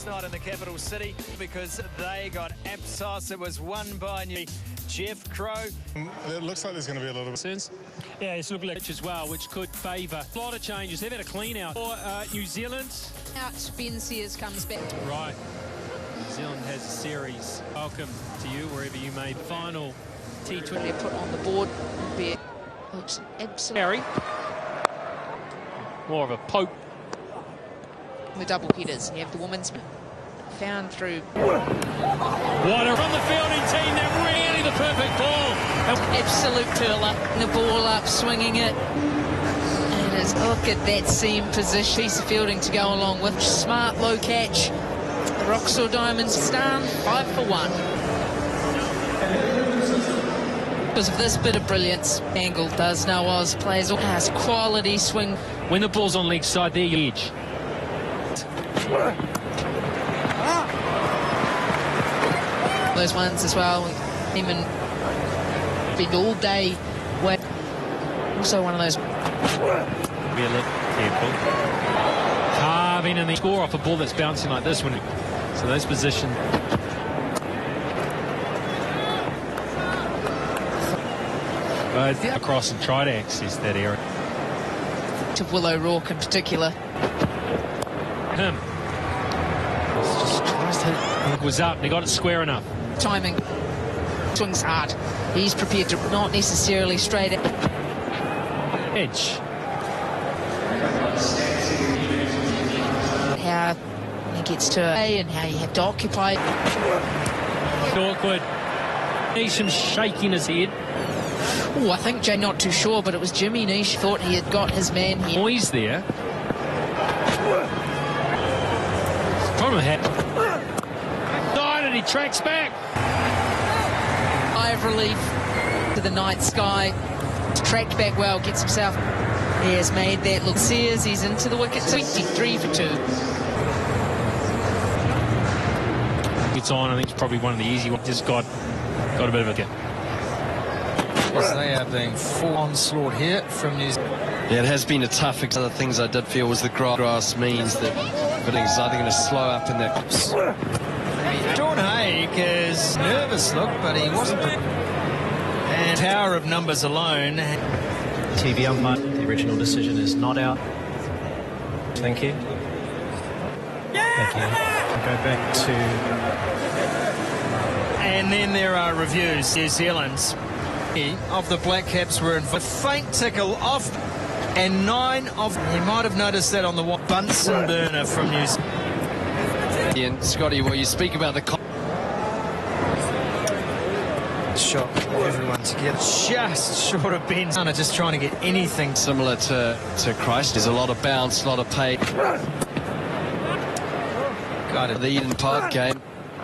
last night in the capital city because they got Apsos. It was won by Jeff Crow. It looks like there's going to be a lot of sense. Yeah, it's looking like as well, which could favour. A lot of changes. They've had a clean out for New Zealand. Out, Ben Sears comes back. Right. New Zealand has a series. Welcome to you wherever you may. Final T20. They're put on the board. Looks absolutely. Harry. More of a poke. The double headers. You have the women's found through. What a from the fielding team. They're really the perfect ball. Absolute curler. The ball up, swinging it. And it's, look at that seam position. Piece of fielding to go along with. Smart low catch. The Roxor Diamonds stand 5 for 1. Because of this bit of brilliance, Angle does know Oz plays all has quality swing. When the ball's on leg side, there you edge. Those ones as well. Even been all day. Also one of those. Be a little careful. Carving in the score off a ball that's bouncing like this one. So those position. Across and try to access that area. To Willow Rourke in particular. Him. Just tries to hit. It was up and he got it square enough. Timing. Swings hard. He's prepared to not necessarily straight edge. How he gets to A and how you have to occupy. Awkward. Neesham shaking his head. Oh, I think Jay not too sure, but it was Jimmy Nish thought he had got his man here. Noise there. From a hat. Died and he tracks back. Eye of relief to the night sky. Tracked back well, gets himself. He has made that look. Sears, he's into the wicket. 23 for 2. It's on. I think it's probably one of the easy ones. Just got a bit of a gap. As they are being full onslaught here from New Zealand. Yeah, it has been a tough. One of the things I did feel was the grass means that everything's either going to slow up in that. John Haig is nervous look, but he wasn't. And power of numbers alone. TV umpire, the original decision is not out. Thank you. Thank you. We'll go back to. And then there are reviews. New Zealand's of the Black Caps were in a faint tickle off, and 9 of you might have noticed that on the Bunsen burner from New Zealand. And Scotty, well, you speak about the shot everyone together just short of Ben. Just trying to get anything similar to Christ. There's a lot of bounce, a lot of pay. Got it. The Eden Park game.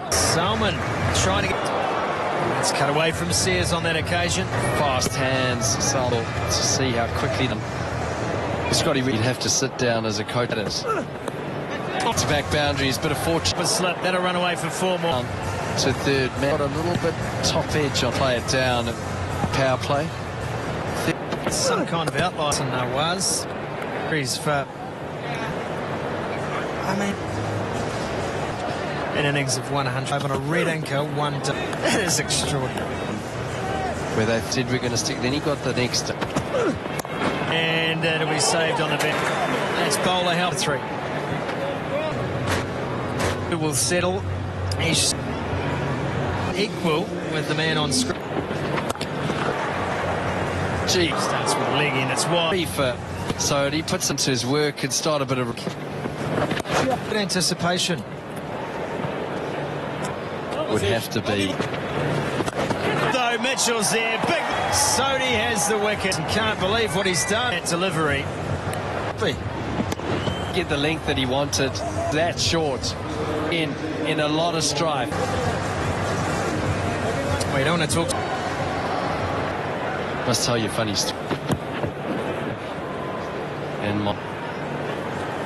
Salmon trying to get. It's cut away from Sears on that occasion. Fast hands, Salmon, to see how quickly Scotty Reid have to sit down as a coach. To back boundaries, bit of fortune. Slip, that'll run away for 4 more. To third man. Got a little bit top edge on play it down at power play. Some kind of outlier in there was. He's for. I mean. An innings of 100 on a red anchor, 1 day. That is extraordinary. Where they said we're going to stick, then he got the next. And it'll be saved on the bench. That's bowler help 3. It will settle. He's equal with the man on screen. Gee, starts with leg in, it's wide. So he puts into his work and start a bit of good anticipation. Would have to be. Though Mitchell's there, big Sodhi has the wicket and can't believe what he's done at delivery. Get the length that he wanted, that short, in a lot of strife. We don't want to talk. Must tell you a funny story. And my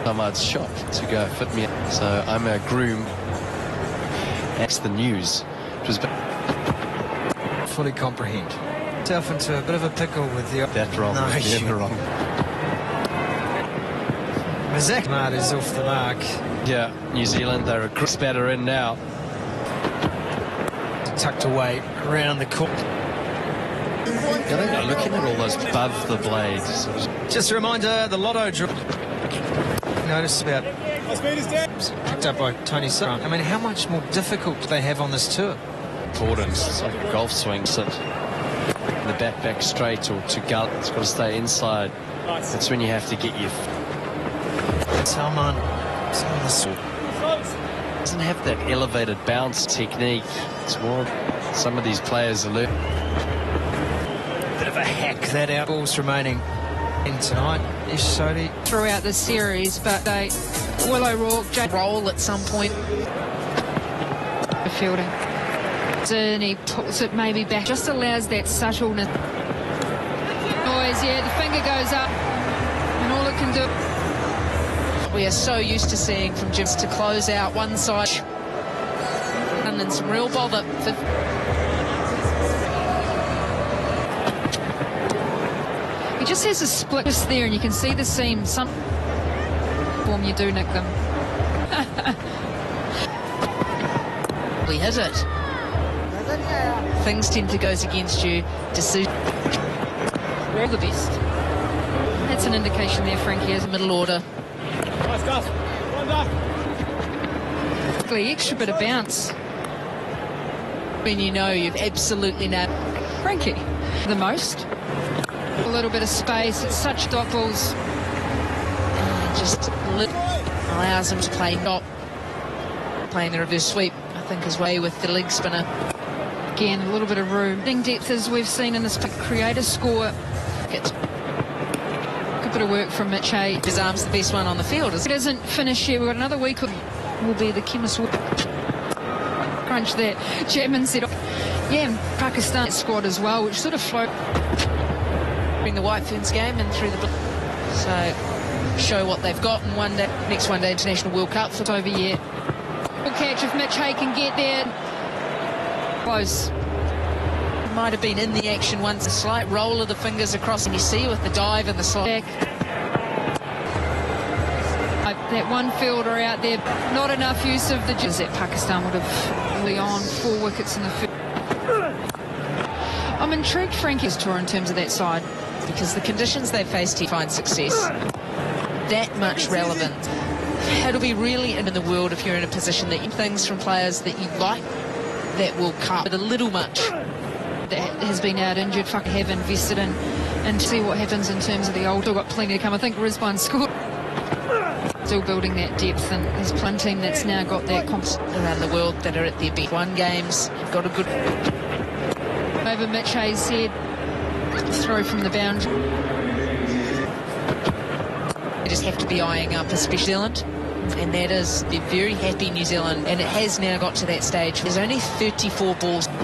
Ahmad's shop to go fit me. So I'm a groom. That's the news. It was fully comprehend. Self into a bit of a pickle with the. That wrong. No, never wrong. Mazak is off the mark. Yeah, New Zealand, they're a great batter in now. Tucked away around the court. Yeah, they're looking at all those above the blades. Just a reminder, the lotto draw. Notice about picked up by Tony Sun. I mean, how much more difficult do they have on this tour? Important. It's like a golf swing. Sit in the back straight or to gut. It's got to stay inside. That's when you have to get your... Salman. Doesn't have that elevated bounce technique. It's more some of these players are learning. Bit of a hack that out. Balls remaining in tonight. Ish Sodhi. Throughout the series, but they Willow Rourke roll at some point. Fielding. And he puts it maybe back. Just allows that subtleness. Noise, yeah, the finger goes up. And all it can do. We are so used to seeing from Jims to close out one side. And some real bother. He just has a split just there, and you can see the seam. Some form you do nick them. We hit it. Things tend to go against you. Decision. All the best. That's an indication there, Frankie, as middle order. The extra bit of bounce. When you know you've absolutely nailed Frankie the most. A little bit of space. It's such dot balls. Just allows him to play dot. Playing the reverse sweep, I think, his way with the leg spinner. Again, a little bit of room. Depth as we've seen in this create a score. Good bit of work from Mitch Hay. His arm's the best one on the field. It doesn't finish here. We've got another week. Will be the chemist. Crunch that. Chapman said, yeah, Pakistan squad as well, which sort of float. Bring the White Ferns game and through the... So, show what they've got in one day. Next one day International World Cup. It's over yet. Good catch if Mitch Hay can get there. Close. Might have been in the action once. A slight roll of the fingers across, and you see with the dive and the slide. That one fielder out there, not enough use of the... That Pakistan would have early on 4 wickets in the field. I'm intrigued Frankie's tour in terms of that side, because the conditions they faced, he finds success that much relevant. It'll be really in the world if you're in a position that you things from players that you like that will cut, but a little much that has been out injured. Have invested in and see what happens in terms of the old. Still got plenty to come. I think Rizwan scored. Still building that depth, and there's one team that's now got that around the world that are at their best. 1 games, got a good over Mitch Hayes' head. Throw from the boundary. They just have to be eyeing up, especially New Zealand, and that is, they're very happy, New Zealand, and it has now got to that stage. There's only 34 balls, and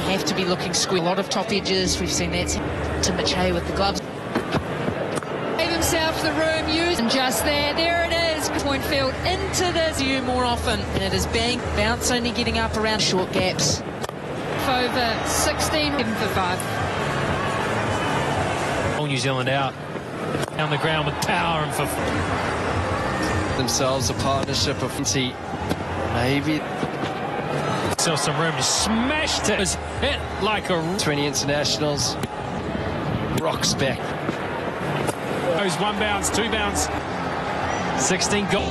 you have to be looking square. A lot of top edges. We've seen that to Mitch Hay with the gloves. Gave himself the room, used, and just there it is. Point field into this view more often, and it is bang bounce, only getting up around short gaps. Over 16, 7 for 5. All New Zealand out down the ground with power and for themselves a partnership of 20. Maybe still some room. Smashed it. It was hit like a 20 internationals. Rocks back. Goes 1 bounce, 2 bounce, 16 goal.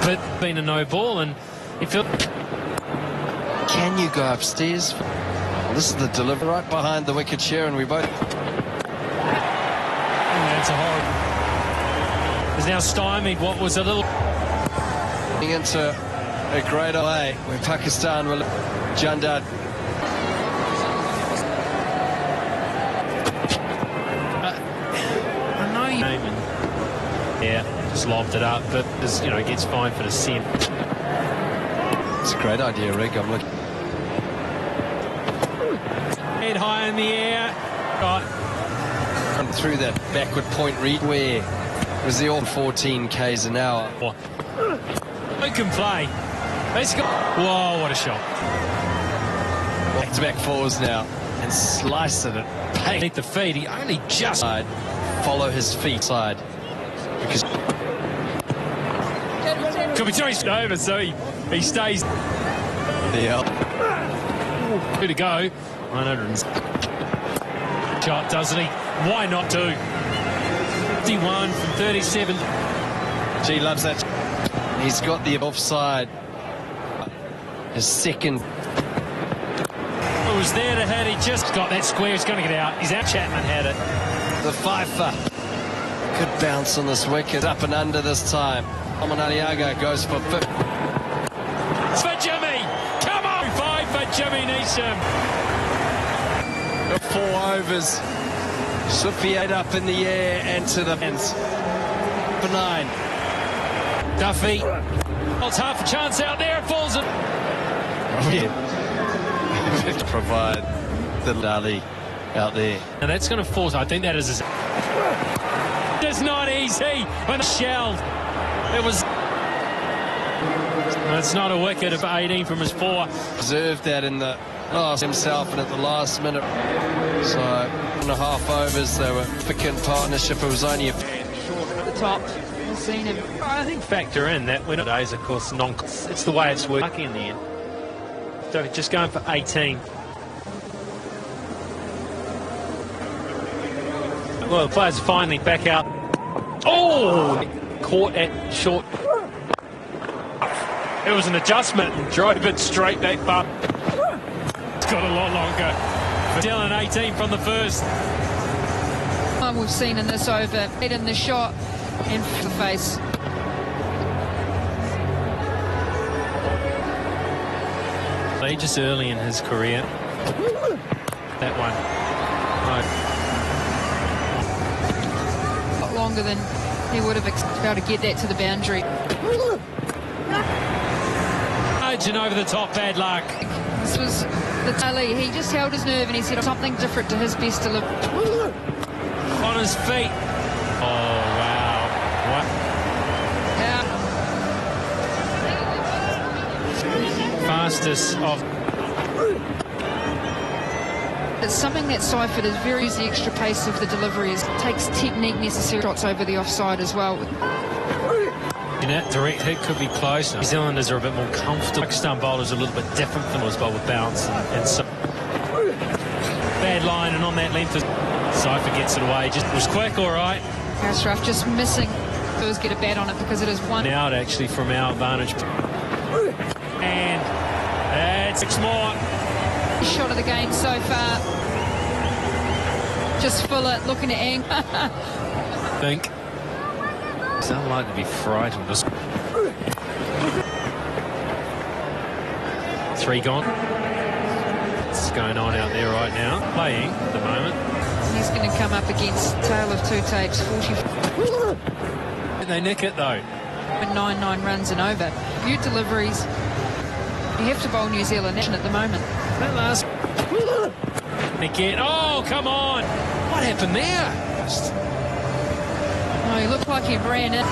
But been a no ball, and you feel. Can you go upstairs? Well, this is the delivery right behind the wicket chair, and we both. That's a horrible. Is now stymied what was a little. Into a great way where Pakistan will. Jandad. I know you. Yeah, just lobbed it up, but as you know, gets fined for the sin. It's a great idea, Rick. I'm looking. Head high in the air. Right. Through that backward point read where was the all 14 k's an hour. Who can play? Basically. Whoa, what a shot. Back-to-back fours now. and slice it at Beneath the feet, he only just follow his feet side because could be twice over, so he stays. Good to go. 100 shot, doesn't he? Why not do? 51 from 37. G loves that. He's got the offside. His second. It was there to hit. He just got that square. He's going to get out. He's out. Chapman had it. The Fifer. Good bounce on this wicket. Up and under this time. Aliaga goes for 50. It's for Jimmy. Come on. 5 for Jimmy Neesham. 4 overs. Swippy 8 up in the air and to the hands. For 9. Duffy. Well, it's half a chance out there. It falls in. Oh, yeah. To provide the Dali out there. And that's going to force. I think that is. It's not easy when it's shelled. It was. It's not a wicket of 18 from his 4. Observed that in the last himself and at the last minute. So 1.5 overs. They were picking partnership. It was only a The top. We've seen him. I think factor in that when days, of course, it's the way it's working in the end. So just going for 18. Well, the players are finally back out. Oh! Caught at short. It was an adjustment and drove it straight back, but it's got a lot longer. Dylan 18 from the first. We've seen in this over, hit in the shot and the face. Just early in his career. That one. A lot longer than he would have expected to get that to the boundary. And over the top, bad luck. This was the tally. He just held his nerve and he said something different to his best delivery. On his feet. Oh, wow. What? Fastest of. It's something that Seifert is very easy. Extra pace of the delivery takes technique necessary. Shots over the offside as well. That direct hit could be close. New Zealanders are a bit more comfortable. Pakistan bowlers are a little bit different from us, but with bounce and so. Bad line, and on that length, Seifert gets it away. Just was quick, all right. Ashraf just missing. Bills get a bat on it because it is one. Out actually from our advantage. And it's 6 more. Shot of the game so far. Just full it, looking at Ang. Think. It's unlikely to be frightened. 3 gone. What's going on out there right now? Playing at the moment. He's going to come up against tail of 2 tapes, 40. They nick it though. 9 runs and over. Good deliveries. You have to bowl New Zealand at the moment. That last again. Oh, come on! What happened there? Oh, he looked like he ran it,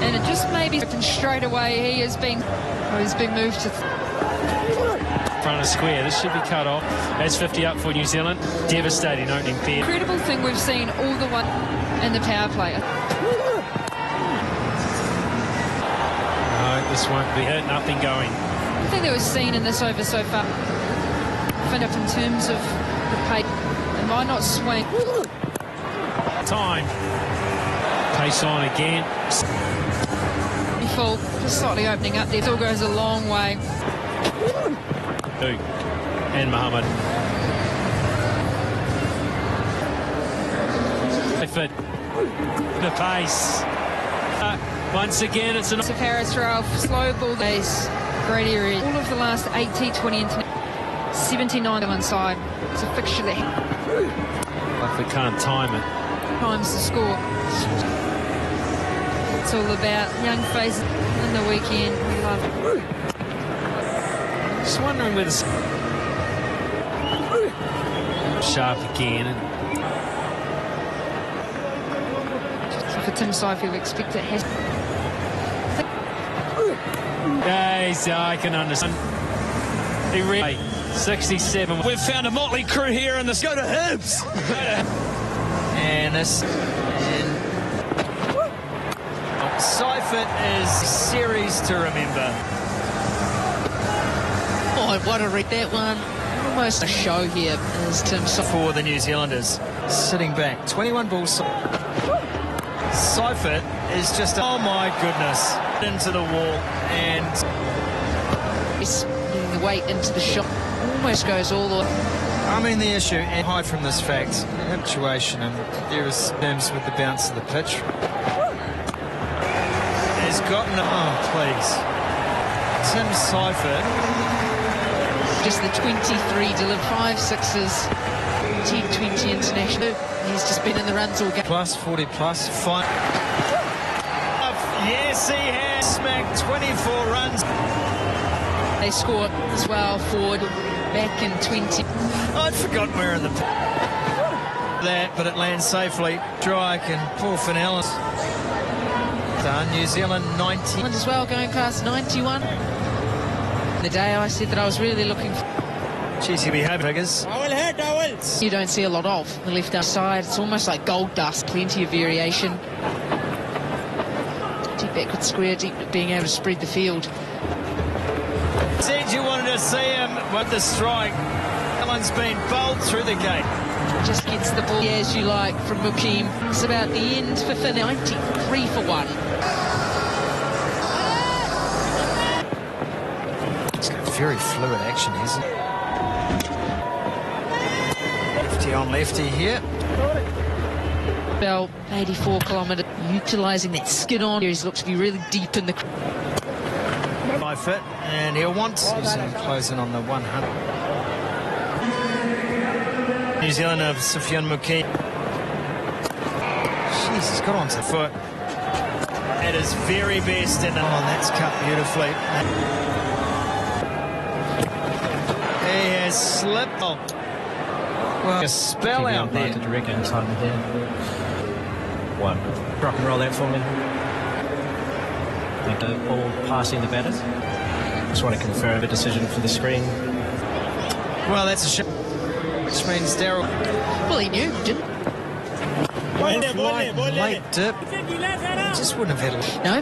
and it just maybe straight away. He's been moved to front of square. This should be cut off. That's 50 up for New Zealand. Devastating opening pair. Incredible thing we've seen all the one in the power play. No, this won't be hit. Nothing going. I think that was seen in this over so far. In terms of the pace, it might not swing. Time. Pace on again. Full, just slightly opening up there. Still goes a long way. And Mohammed. The pace. Once again, it's an. Harris Ralph, slow ball base, great area. All of the last 8 T20 international. 79 on side. It's a fixture that Like they can't time it. times the score. It's all about young faces in the weekend. We love it. Just wondering whether sharp again. For Tim Seifert, we expect it has. I can understand. He really 67. We've found a motley crew here in this. Go to Hibs! And this. Seifert is series to remember. Oh, what a read that one. Almost a show here as Tim For the New Zealanders. Sitting back. 21 balls. Seifert is just, oh my goodness, into the wall, and he's getting the weight into the shot. Almost goes all the way. I mean, the issue, and hide from this fact, situation, and there is terms with the bounce of the pitch. Has gotten, oh please, Tim Seifert. Just the 23 delivered 5 sixes. T20 international. He's just been in the runs all game. Plus 40 plus 5. Yes, he has smacked 24 runs. They scored as well forward back in 20. I'd forgotten we're in the that, but it lands safely. Strike and poor Finellis. Done. New Zealand 90 as well, going past 91. The day I said that I was really looking for. Geez, he'll be having figures. You don't see a lot of the left arm side. It's almost like gold dust. Plenty of variation. Deep backward square, deep being able to spread the field. Said you wanted to see him with the strike. Alan's been bowled through the gate. Just gets the ball as you like from Mukim. It's about the end for Finn. 93 for 1. It's got very fluid action, hasn't it? Lefty on lefty here. About 84 kilometre, utilising that skin on. He's looks to be really deep in the. By fit, and he'll want closing on the 100. New Zealand of Sufyan Mukim. Jeez, he's got onto the foot. At his very best, and that's cut beautifully. He has slipped. Oh. Well, a spell out there. To direct inside the head. 1. Rock and roll that for me. Like the ball passing the batter. Just want to confirm the decision for the screen. Well, that's a shot. Which means Daryl. Well, he knew, didn't Late dip. Just wouldn't have had it. No,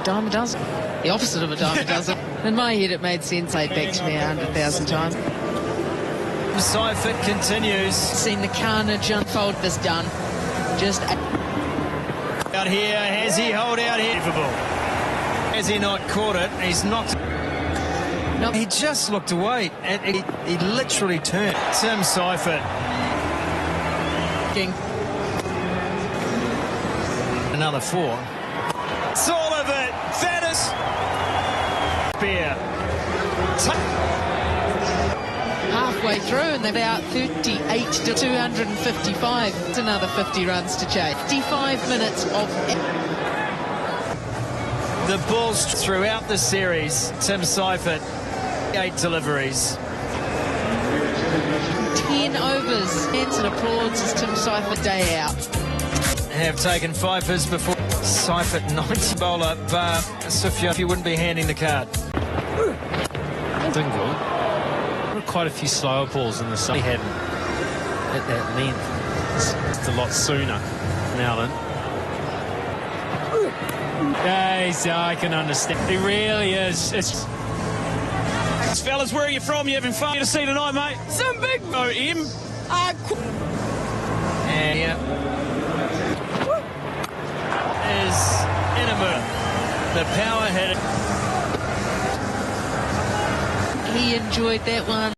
dime a dozen. The opposite of a dime a dozen. In my head, it made sense. Played back to me 100,000 times. Seifert continues. Seen the carnage unfold. This done. Just out here. Has he hold out here? Has he not caught it? He's knocked. Nope. He just looked away. And he literally turned. Tim Seifert. King. Another 4. It's all of it. That is. Spear. Halfway through, and they're about 38 to 255. It's another 50 runs to chase. 55 minutes of. The balls throughout the series. Tim Seifert, 8 deliveries. 10 overs. Hands and applauds as Tim Seifert day out. Have taken fifers before. Seifert 90 bowler, but Sufyan, if you wouldn't be handing the card. Dingle. Quite a few slower balls in the sun. He had at that length. It's a lot sooner than Alan. Yes, I can understand. He really is. Fellas, where are you from? You having fun to see tonight, mate? Some big OM. And here is Inema, the power hitter. He enjoyed that one.